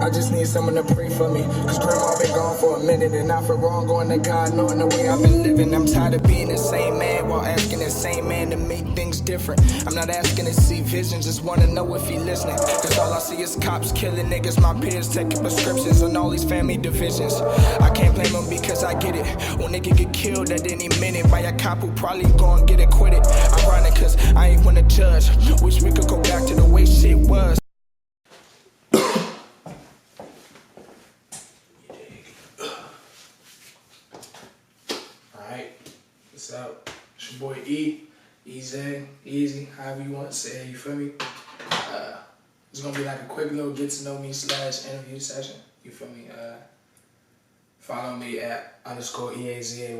I just need someone to pray for me. Cause grandma been gone for a minute, and not for wrong going to God, knowing the way I've been living. I'm tired of being the same man while asking the same man to make things different. I'm not asking to see visions, just wanna know if he listening. Cause all I see is cops killing niggas, my peers taking prescriptions, and all these family divisions. I can't blame them because I get it. When nigga get killed at any minute by a cop who probably gon' get acquitted. Ironic cause I ain't wanna judge. Wish we could go back to the way shit was. Alright, what's up? It's your boy Eazayy, Easy, however you want to say it, you feel me? It's gonna be like a quick little get to know me / interview session, you feel me? Follow me at _Eazayy.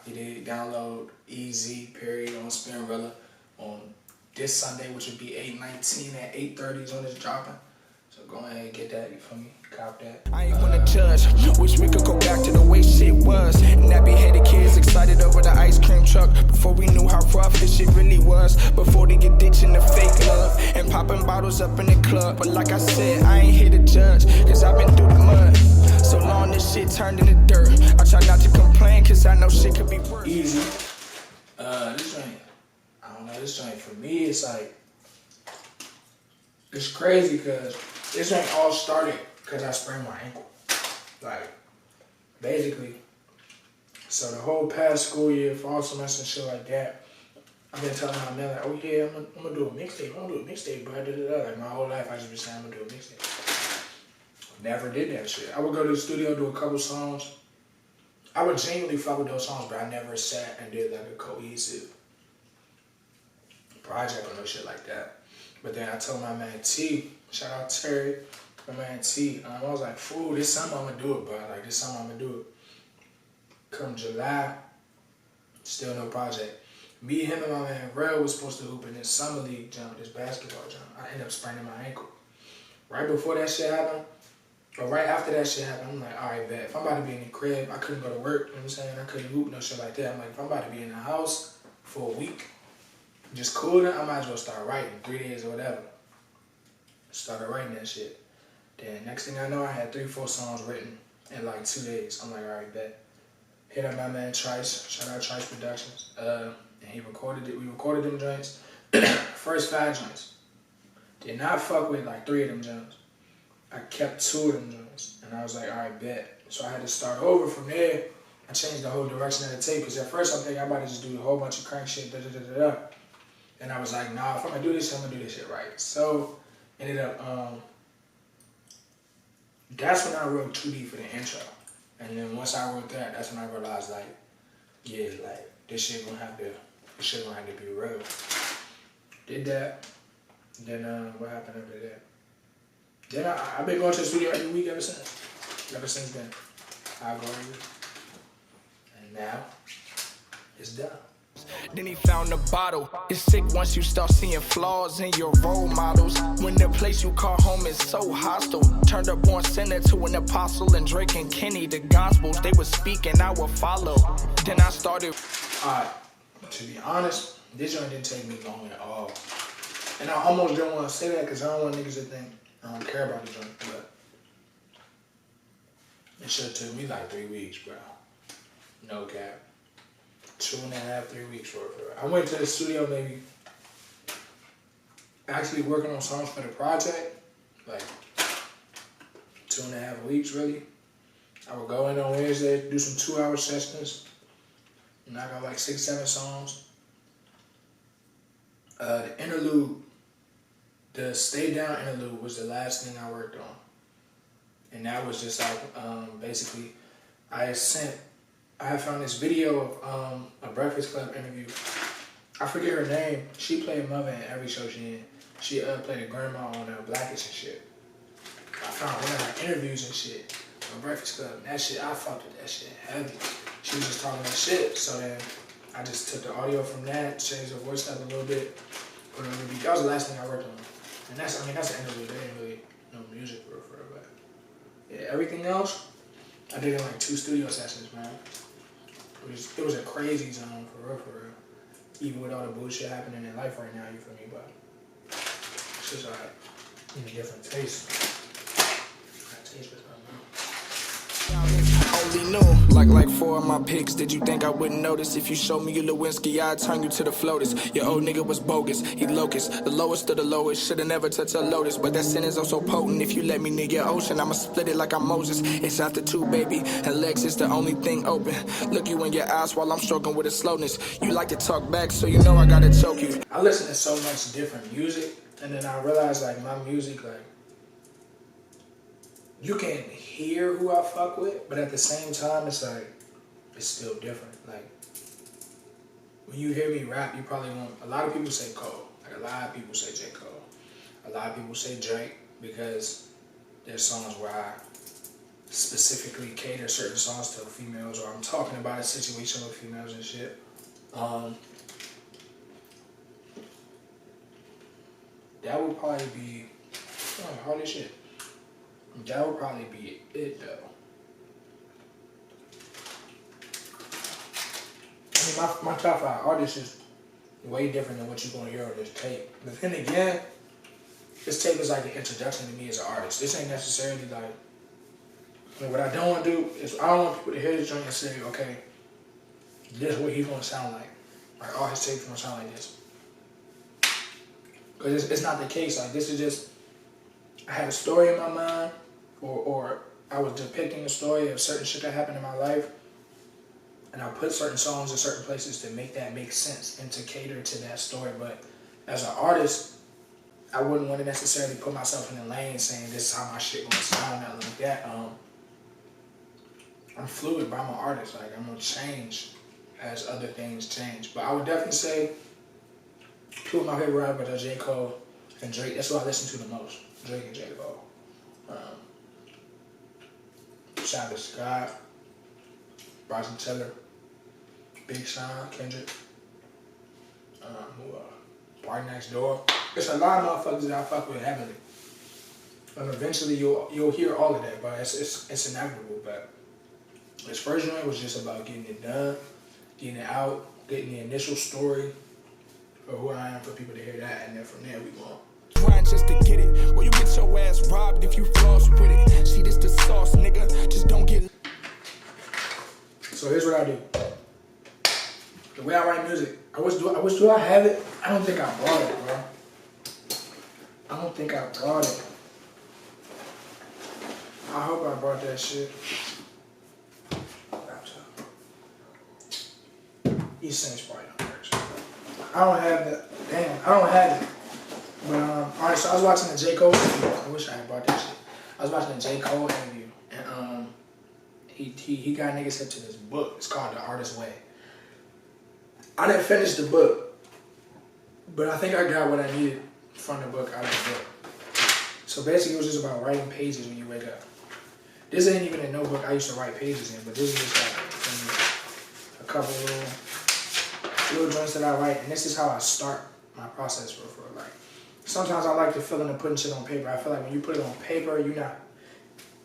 You did download Eazayy period on Spinrilla on this Sunday, which would be 8/19 at 8:30 is when it's dropping. So go ahead and get that, you feel me? Cop that. I ain't wanna judge. Wish we could go back to the way shit was. Nappy headed kids excited over the ice cream truck. Before we knew how rough this shit really was. Before they get ditching the fake love and popping bottles up in the club. But like I said, I ain't here to judge, cause I've been through the mud. So long this shit turned into dirt. I try not to complain cause I know shit could be worse. Easy. This joint, I don't know, this joint for me, it's like, it's crazy cause this joint all started cause I sprained my ankle. Like, basically, so the whole past school year, fall semester and shit like that, I've been telling my man like, oh yeah, I'm gonna do a mixtape, bro, Like my whole life I just been saying I'm gonna do a mixtape. Never did that shit. I would go to the studio, do a couple songs. I would genuinely fuck with those songs, but I never sat and did like a cohesive project or no shit like that. But then I told my man T, shout out Terry, my man T, I was like, fool, this summer I'm gonna do it, bro. Like this summer I'm gonna do it. Come July, still no project. Me, him, and my man Rel was supposed to hoop in this summer league jump, this basketball jump. I ended up spraining my ankle. Right before that shit happened, or right after that shit happened, I'm like, all right, bet. If I'm about to be in the crib, I couldn't go to work, you know what I'm saying? I couldn't hoop, no shit like that. I'm like, if I'm about to be in the house for a week, just cooling, I might as well start writing, 3 days or whatever. Started writing that shit. Then next thing I know, I had 3-4 songs written in like 2 days. I'm like, all right, bet. Hit up my man Trice, shout out Trice Productions. And he recorded it, we recorded them joints. First 5 joints. Did not fuck with like 3 of them joints. I kept 2 of them joints. And I was like, all right, bet. So I had to start over from there. I changed the whole direction of the tape. Because at first I'm thinking I'm about to just do a whole bunch of crank shit, And I was like, nah, if I'm gonna do this, I'm gonna do this shit right. So, ended up, that's when I wrote 2D for the intro. And then once I wrote that, that's when I realized like, yeah, like, this shit gonna have to be real. Did that. Then, what happened after that? Then I've been going to the studio every week ever since then. I go every week. And now, it's done. Then he found the bottle. It's sick once you start seeing flaws in your role models. When the place you call home is so hostile. Turned a born sinner to an apostle. And Drake and Kenny, the gospels, they were speaking, I would follow. Then I started. Alright, to be honest, this joint didn't take me long at all. And I almost don't want to say that because I don't want niggas to think I don't care about the joint. But it should have took me like 3 weeks, bro. No cap. 2.5, 3 weeks for it. I went to the studio maybe actually working on songs for the project, like 2.5 weeks really. I would go in on Wednesday, do some 2-hour sessions, knock out like 6-7 songs. The interlude, the Stay Down interlude was the last thing I worked on. And that was just like, basically, I had found this video of a Breakfast Club interview. I forget her name. She played Mother in every show she in. She played a grandma on Blackish and shit. I found one of her interviews and shit on Breakfast Club. And that shit, I fucked with that shit heavy. She was just talking that shit. So then I just took the audio from that, changed her voice up a little bit, put it on the beat. That was the last thing I worked on. And that's the interview. There ain't really no music for it, but yeah, everything else, I did in like 2 studio sessions, man. It was a crazy zone, for real. Even with all the bullshit happening in life right now, you feel me? But it's just like in a different taste. taste with my mouth. Only knew, like 4 of my pics. Did you think I wouldn't notice? If you showed me your Lewinsky, I'd turn you to the floaters. Your old nigga was bogus, he locust, the lowest of the lowest. Should've never touched a lotus, but that sin is also potent. If you let me near your ocean, I'ma split it like I'm Moses. It's after 2, baby, and Lex is the only thing open. Look you in your eyes while I'm stroking with a slowness. You like to talk back, so you know I gotta choke you. I listen to so much different music, and then I realized like my music, like, you can hear who I fuck with, but at the same time, it's like, it's still different. Like, when you hear me rap, you probably won't, a lot of people say Cole. Like, a lot of people say J. Cole. A lot of people say Drake, because there's songs where I specifically cater certain songs to females, or I'm talking about a situation with females and shit. That would probably be, holy shit. That would probably be it, though. I mean, my top 5 artists is way different than what you're gonna hear on this tape. But then again, this tape is like an introduction to me as an artist. This ain't necessarily like, I mean, what I don't want to do is I don't want people to hear this joint and say, okay, this is what he's gonna sound like. Like, all his tapes gonna sound like this. Because it's not the case. Like, this is just, I had a story in my mind, or I was depicting a story of certain shit that happened in my life, and I put certain songs in certain places to make that make sense and to cater to that story. But as an artist, I wouldn't want to necessarily put myself in a lane saying this is how my shit gonna sound, nothing like that. I'm fluid, but I'm an artist. Like, I'm gonna change as other things change. But I would definitely say 2 of my favorite rappers are J. Cole and Drake. That's what I listen to the most. Drake and J. Cole. Travis Scott, Bryson Tiller, Big Sean, Kendrick, Party Next Door. There's a lot of motherfuckers that I fuck with heavily. And eventually you'll hear all of that, but it's inevitable. But this first joint was just about getting it done, getting it out, getting the initial story of who I am for people to hear that, and then from there we go. Grind just to get it. Well, you get your ass robbed if you floss with it. See, this the sauce, nigga. Just don't get. So here's what I do. The way I write music, I wish do I have it? I don't think I brought it, bro. I don't think I brought it. I hope I brought that shit. These things probably don't work. I don't have that. Damn, I don't have it. But alright, so I was watching the J. Cole interview. I wish I had brought that shit. I was watching the J. Cole interview, and he got niggas hip to this book. It's called The Artist's Way. I didn't finish the book, but I think I got what I needed from the book out of the book. So basically, it was just about writing pages when you wake up. This ain't even a notebook I used to write pages in, but this is just like a couple little joints that I write, and this is how I start my process for like. Sometimes I like the feeling of putting shit on paper. I feel like when you put it on paper,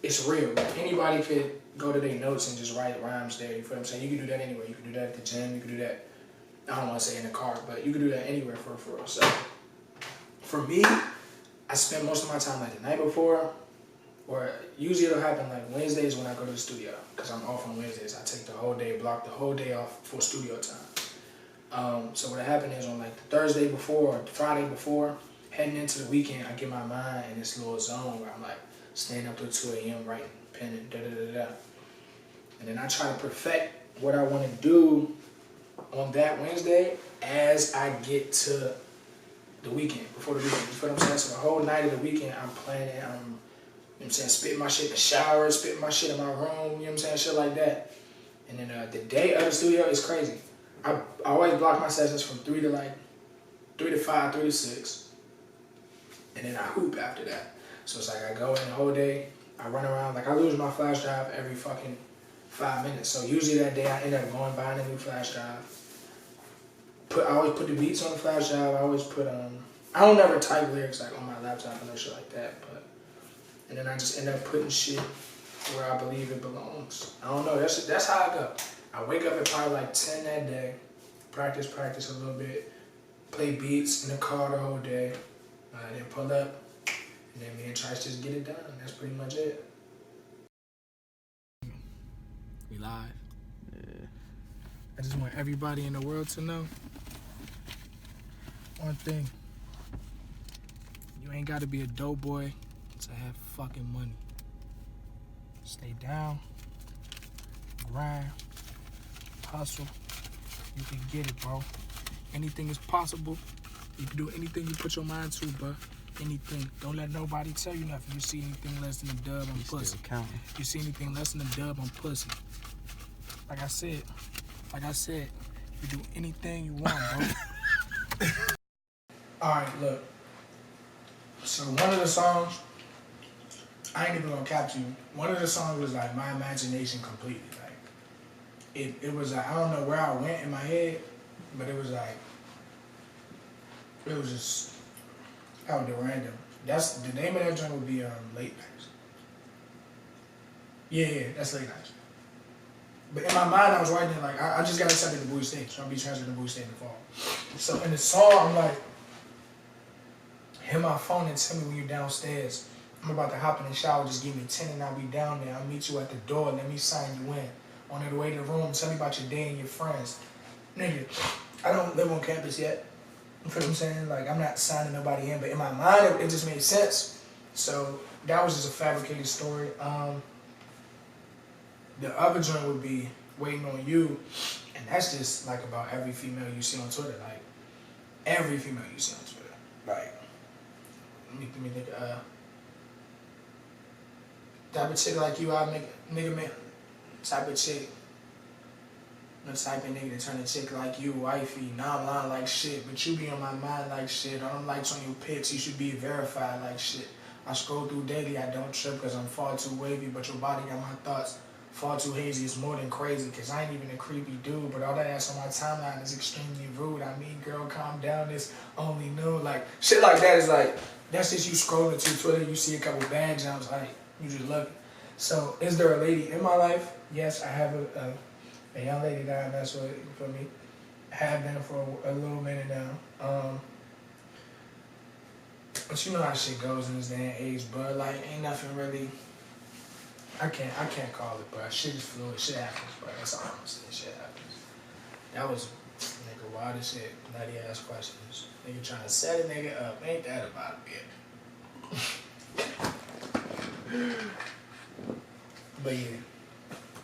it's real. Like, anybody could go to their notes and just write rhymes there. You feel what I'm saying? You can do that anywhere. You can do that at the gym. You can do that, I don't want to say in the car, but you can do that anywhere for real. So for me, I spend most of my time like the night before, or usually it'll happen like Wednesdays when I go to the studio, because I'm off on Wednesdays. I take the whole day, block the whole day off for studio time. So what happened is on like the Thursday before or the Friday before, heading into the weekend, I get my mind in this little zone where I'm like staying up till 2 a.m. writing, penning, da-da-da-da. And then I try to perfect what I want to do on that Wednesday as I get to the weekend, before the weekend. You feel what I'm saying? So the whole night of the weekend, I'm planning, you know what I'm saying, spitting my shit in the shower, spitting my shit in my room, you know what I'm saying, shit like that. And then the day of the studio is crazy. I always block my sessions from 3 to 5, 3 to 6. And then I hoop after that. So it's like I go in the whole day, I run around, like I lose my flash drive every fucking 5 minutes. So usually that day I end up going buying a new flash drive. I always put the beats on the flash drive. I always put I don't never type lyrics like on my laptop and no shit like that. And then I just end up putting shit where I believe it belongs. I don't know. That's how I go. I wake up at probably like 10 that day, practice a little bit, play beats in the car the whole day. Then pull up, and then me and Trice just get it done. That's pretty much it. live. Yeah. I just want everybody in the world to know one thing. You ain't got to be a dope boy to have fucking money. Stay down, grind, hustle. You can get it, bro. Anything is possible. You can do anything you put your mind to, bro. Anything. Don't let nobody tell you nothing. You see anything less than a dub, I'm pussy. You see anything less than a dub, I'm pussy. Like I said, you do anything you want, bro. Alright, look. So one of the songs, I ain't even gonna capture you. One of the songs was like my imagination completely. Like it was like, I don't know where I went in my head, but it was like, it was just out there random. That's the name of that joint would be Late Nights. Yeah, that's Late Nights. But in my mind, I was writing like, I just got accepted to Bowie State, so I'll be transferred to Bowie State in the fall. So in the song, I'm like, hit my phone and tell me when you're downstairs. I'm about to hop in the shower, just give me 10 and I'll be down there. I'll meet you at the door, let me sign you in. On the way to the room, tell me about your day and your friends. Nigga, I don't live on campus yet. You feel what I'm saying? Like, I'm not signing nobody in, but in my mind, it just made sense. So that was just a fabricated story. The other joint would be Waiting on You, and that's just like about every female you see on Twitter. Like, every female you see on Twitter. Like, let me think. Type of chick like you, I make nigga man. Type of chick. The type of nigga to turn a chick like you, wifey. Now I'm lying like shit, but you be on my mind like shit. I don't like on your pics, you should be verified like shit. I scroll through daily, I don't trip cause I'm far too wavy, but your body got my thoughts far too hazy. It's more than crazy cause I ain't even a creepy dude, but all that ass on my timeline is extremely rude. I mean, girl, calm down, this only new. Like, shit like that is like, that's just you scrolling through Twitter, you see a couple bad jumps, like, you just love it. So, is there a lady in my life? Yes, I have a young lady that I mess with, for me. Have been for a little minute now. But you know how shit goes in this day and age, bro. Like, ain't nothing really. I can't call it, bro. Shit is fluid. Shit happens, bro. That's all I'm saying. Shit happens. That was nigga wild as shit. Nutty ass questions. Nigga trying to set a nigga up. Ain't that about it? But yeah.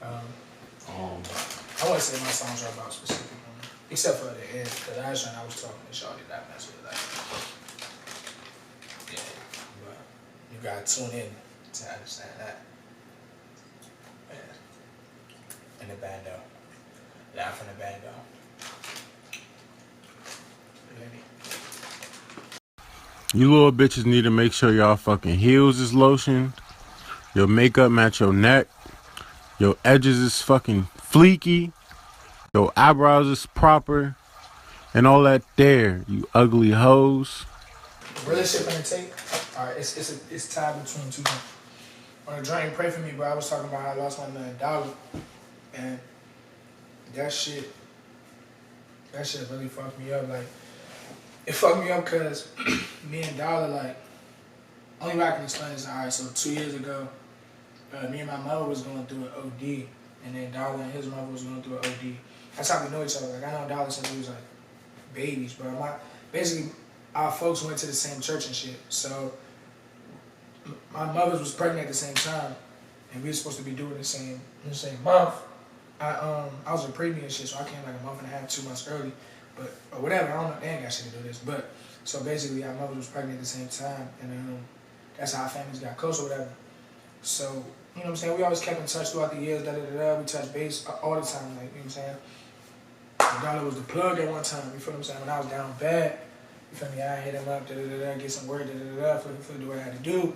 I want to say my songs are about specific women, except for the end, because I was talking to Shawty that I mess with, like, yeah, but you gotta tune in to understand that. Yeah. And the bando, laugh in the bando. You little bitches need to make sure y'all fucking heels is lotion, your makeup match your neck, your edges is fucking fleeky, your eyebrows is proper, and all that there, you ugly hoes. Relationship and the tape, alright, it's tied between two things. On the journey, pray for me, bro. I was talking about how I lost my man Dollar, and that shit really fucked me up. Like, it fucked me up because me and Dollar, like, only way I can explain this, alright, so 2 years ago, me and my mother was going through an OD, and then Dollar and his mother was going through an OD. That's how we know each other. Like, I know Dollar since we was like babies, bro. Basically, our folks went to the same church and shit. So my mother was pregnant at the same time, and we were supposed to be doing the same month. I was a preemie and shit, so I came like a month and a half, 2 months early, but or whatever. I don't know. They ain't got shit to do this, but so basically, our mother was pregnant at the same time, and that's how our families got close or whatever. So, you know what I'm saying? We always kept in touch throughout the years, we touched base all the time, like, you know what I'm saying? And Dollar was the plug at one time, you feel what I'm saying? When I was down bad, you feel me? I hit him up, get some word, for do what I had to do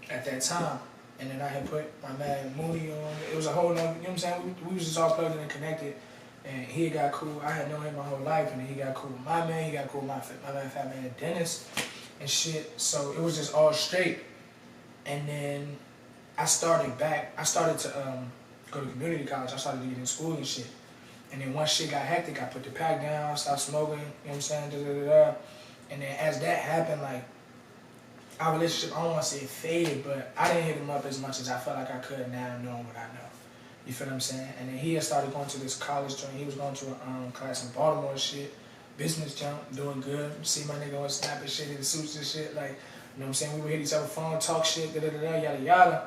at that time. And then I had put my man Mooney on. It was a whole nother, you know what I'm saying? We was just all plugged in and connected. And he got cool. I had known him my whole life, and then he got cool with my man. He got cool with my man, Fat Man Dennis, and shit. So it was just all straight. And then I started to go to community college. I started to get in school and shit. And then once shit got hectic, I put the pack down, stopped smoking, you know what I'm saying? And then as that happened, like, our relationship, I don't want to say it faded, but I didn't hit him up as much as I felt like I could now knowing what I know. You feel what I'm saying? And then he had started going to this college joint. He was going to a class in Baltimore and shit. Business jump, doing good. See my nigga on Snap and shit in the suits and shit. Like, you know what I'm saying? We would hit each other phone, talk shit, yada yada.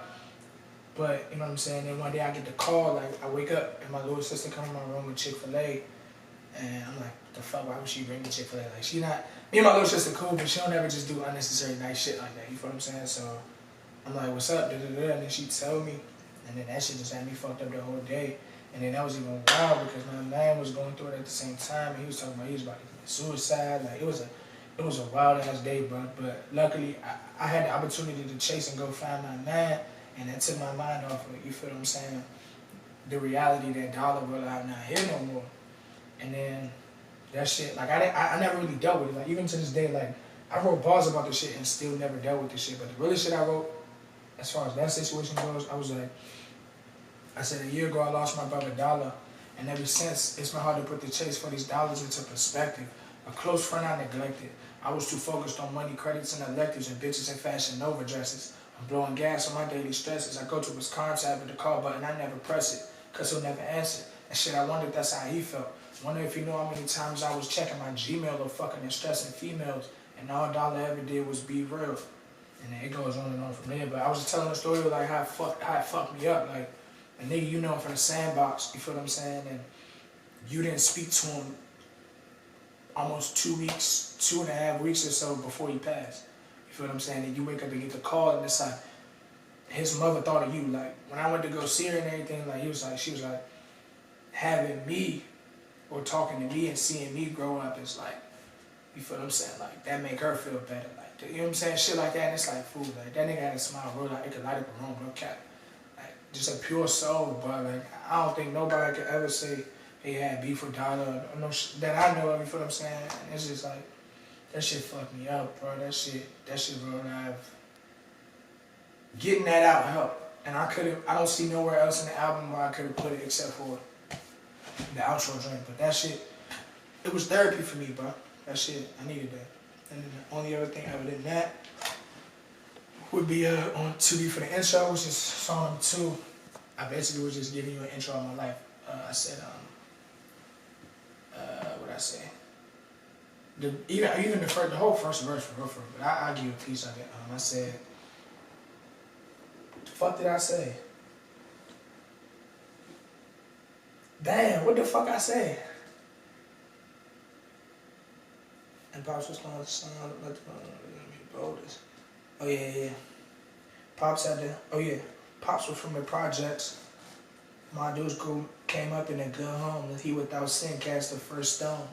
But, you know what I'm saying? Then one day I get the call, like, I wake up and my little sister come in my room with Chick-fil-A. And I'm like, what the fuck, why would she bring me Chick-fil-A? Like, she not, me and my little sister cool, but she don't ever just do unnecessary nice shit like that. You feel what I'm saying? So, I'm like, what's up? And then she tell me. And then that shit just had me fucked up the whole day. And then that was even wild because my man was going through it at the same time. And he was talking about he was about to commit suicide. Like, it was a wild ass day, bro. But luckily, I had the opportunity to chase and go find my man. And that took my mind off of it. You feel what I'm saying? The reality that dollar really out not here no more. And then that shit, like, I never really dealt with it. Like, even to this day, like, I wrote bars about this shit and still never dealt with this shit. But the really shit I wrote, as far as that situation goes, I was like, I said a year ago I lost my brother Dollar, and ever since it's been hard to put the chase for these dollars into perspective. A close friend I neglected. I was too focused on money, credits, and electives, and bitches and Fashion Nova dresses. I'm blowing gas on my daily stresses. I go to his contact with the call button, I never press it, cause he'll never answer. And shit, I wonder if that's how he felt. Wonder if he knew how many times I was checking my Gmail or fucking and stressing females, and all Dollar ever did was be real. And then it goes on and on from there. But I was just telling the story of like how it fucked me up. Like, a nigga you know from the sandbox, you feel what I'm saying? And you didn't speak to him almost 2.5 weeks or so before he passed. You feel what I'm saying? And you wake up and get the call and it's like, his mother thought of you. Like, when I went to go see her and everything, like, she was like, having me or talking to me and seeing me grow up is like, you feel what I'm saying? Like, that make her feel better. Like, you know what I'm saying? Shit like that, and it's like, food. Like, that nigga had a smile, bro. Like, it could light up a room, no cap. Just a pure soul, but like I don't think nobody could ever say he had beef with Dollar or that I know of. You feel what I'm saying? And it's just like that shit fucked me up, bro. That shit real life. Getting that out helped, and I don't see nowhere else in the album where I could have put it except for the outro drink. But that shit, it was therapy for me, bro. That shit, I needed that. And then the only other thing other than that would be on 2D for the intro, which is song number 2. I basically was just giving you an intro of my life. I said, what I say? Even the whole first verse for real, but I'll give you a piece of it. I said, what the fuck did I say? Damn, what the fuck I say? And Pops was going to sound like the boldest. Oh yeah. Pops had Pops was from the projects. My dude's group came up in a good home. He without sin cast the first stone.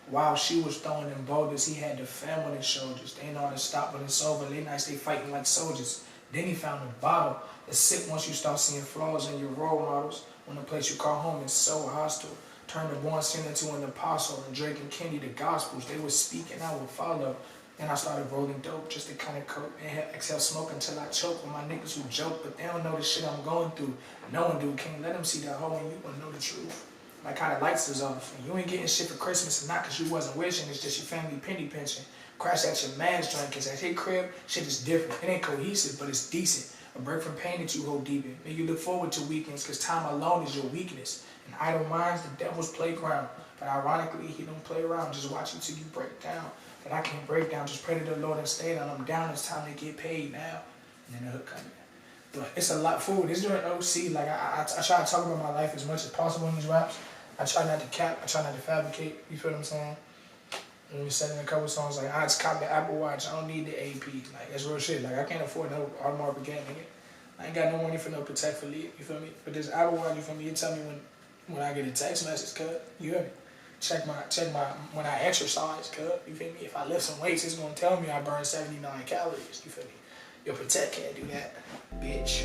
While she was throwing them boulders, he had the fam on his shoulders. They know how to stop when it's over. Late nights they fighting like soldiers. Then he found a bottle. It's sick once you start seeing flaws in your role models. When the place you call home is so hostile. Turn the born sinner to an apostle. And Drake and Kenny the gospels. They were speaking, I would follow. Then I started rolling dope just to kind of cope and exhale smoke until I choke with my niggas who joke, but they don't know the shit I'm going through. No one do, can't let them see that hole in you and know the truth. Like how the lights is off. And you ain't getting shit for Christmas and not cause you wasn't wishing, it's just your family penny pinching. Crash at your man's joint, cause at his crib, shit is different. It ain't cohesive, but it's decent. A break from pain that you hold deep in. Make you look forward to weekends, cause time alone is your weakness. And idle minds, the devil's playground. But ironically, he don't play around, just watch you till you break down. But I can't break down, just pray to the Lord and stay down. I'm down, it's time to get paid now. And then the hook coming. But it's a lot food. This joint OC, like I try to talk about my life as much as possible in these raps. I try not to cap, I try not to fabricate, you feel what I'm saying? When we said in a couple songs, like I just cop the Apple Watch, I don't need the AP. Like that's real shit. Like I can't afford no Audemars Piguet, nigga. I ain't got no money for no Protect for Lead, you feel me? But this Apple Watch, you feel me, you tell me when I get a text message, cuz, you hear me? Check my when I exercise, cuz, you feel me? If I lift some weights, it's gonna tell me I burn 79 calories, you feel me? Your Protect can't do that, bitch.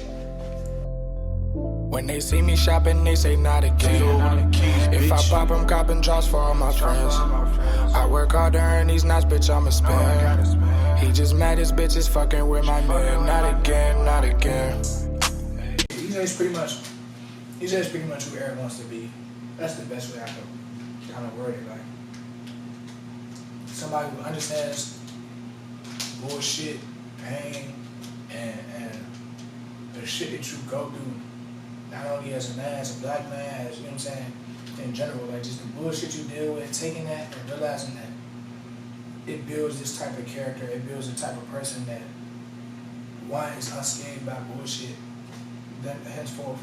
When they see me shopping, they say not again. If I pop, I'm copping drops for all my friends. I work hard to earn these knots, bitch, I'ma spend. He just mad his bitch is fucking with my man. Not again, not again. Eazay's pretty much who Eric wants to be. That's the best way I can kind of word it. Like somebody who understands bullshit, pain, and the shit that you go through Not only as a man, as a black man, as, you know what I'm saying, in general, like just the bullshit you deal with, taking that and realizing that it builds this type of character, it builds the type of person that, one, is unscathed by bullshit, then henceforth.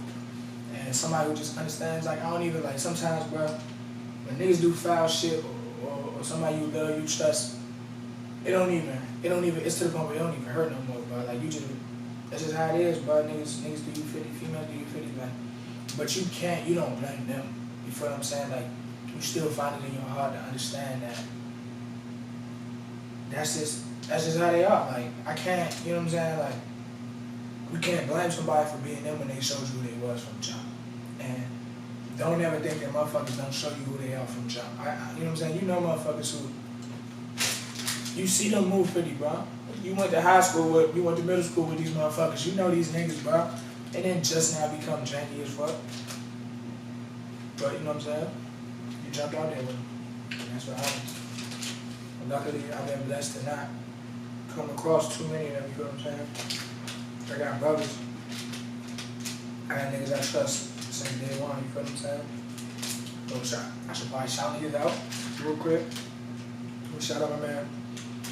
And somebody who just understands, like, I don't even, like, sometimes, bro, when niggas do foul shit, or somebody you love, you trust, it don't even, it's to the point where it don't even hurt no more, bro. Like, that's just how it is, bro. Niggas do you 50, females do you 50, like, but you don't blame them. You feel what I'm saying? Like, you still find it in your heart to understand that that's just how they are. Like, I can't, you know what I'm saying? Like, you can't blame somebody for being them when they showed you who they was from jump. And don't ever think that motherfuckers don't show you who they are from jump. You know what I'm saying? You know motherfuckers who, you see them move pretty, bro. You went to high school with, you went to middle school with these motherfuckers. You know these niggas, bro. And then just now become janky as fuck. But you know what I'm saying? You jumped out there with them. And that's what happens. And luckily, I've been blessed to not come across too many of them, you know what I'm saying? I got brothers. I got niggas I trust since day one, you feel what I'm saying? So I should probably shout niggas out real quick. Shout out my man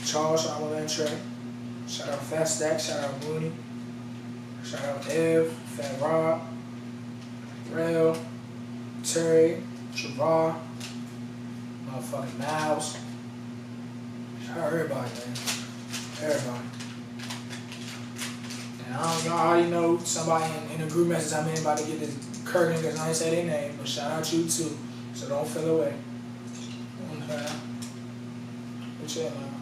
Charles, shout out my man Trey. Shout out Fat Stack, shout out Mooney. Shout out Ev, Fat Rob, Rel, Terry, Travar, motherfucking Miles. Shout out everybody, man. Everybody. And y'all already know somebody in a group message I'm in about to get this Kirk niggas, I ain't say their name, but shout out you too. So don't feel away. But yeah, man.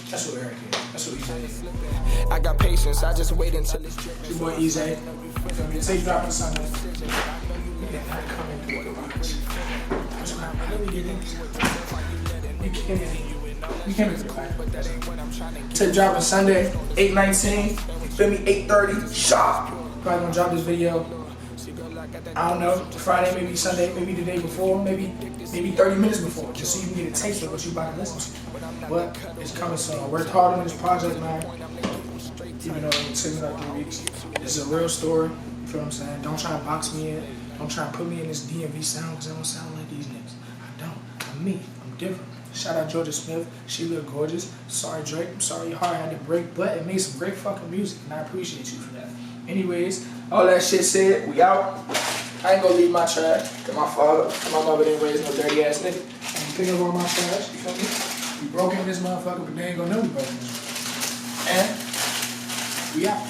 That's what Eric is. That's what Eazayy is. I got patience, I just wait until it's Your boy Eazayy. Feel me? Take dropping Sunday. Let me get in. You can't make the clap. Take dropping Sunday, 8/19. Feel me? 8:30. Sharp. Probably gonna drop this video. I don't know, Friday, maybe Sunday, maybe the day before, maybe 30 minutes before, just so you can get a taste of what you about to listen to. But it's coming soon. I worked hard on this project, man. Even though it took me like 3 weeks. It's a real story. You feel what I'm saying? Don't try and box me in. Don't try and put me in this DMV sound because I don't sound like these niggas. I don't. I'm me. I'm different. Shout out Georgia Smith. She looked gorgeous. Sorry, Drake. I'm sorry your heart had to break, but it made some great fucking music, and I appreciate you for that. Anyways, all that shit said, we out. I ain't gonna leave my trash. Cause my father, my mother didn't raise no dirty ass nigga. I'm picking up all my trash, you feel me? We broke in this motherfucker, but they ain't gonna know we broke in this. And we out.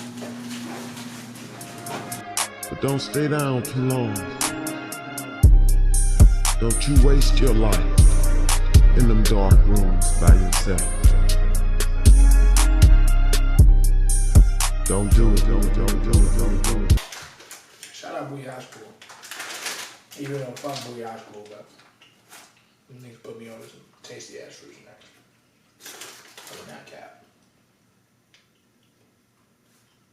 But don't stay down too long. Don't you waste your life in them dark rooms by yourself. Don't do it, don't do it. Shout out Booyah School. Even though fuck Booyah School, but them niggas put me on with some tasty ass fruit snacks. I would not cap.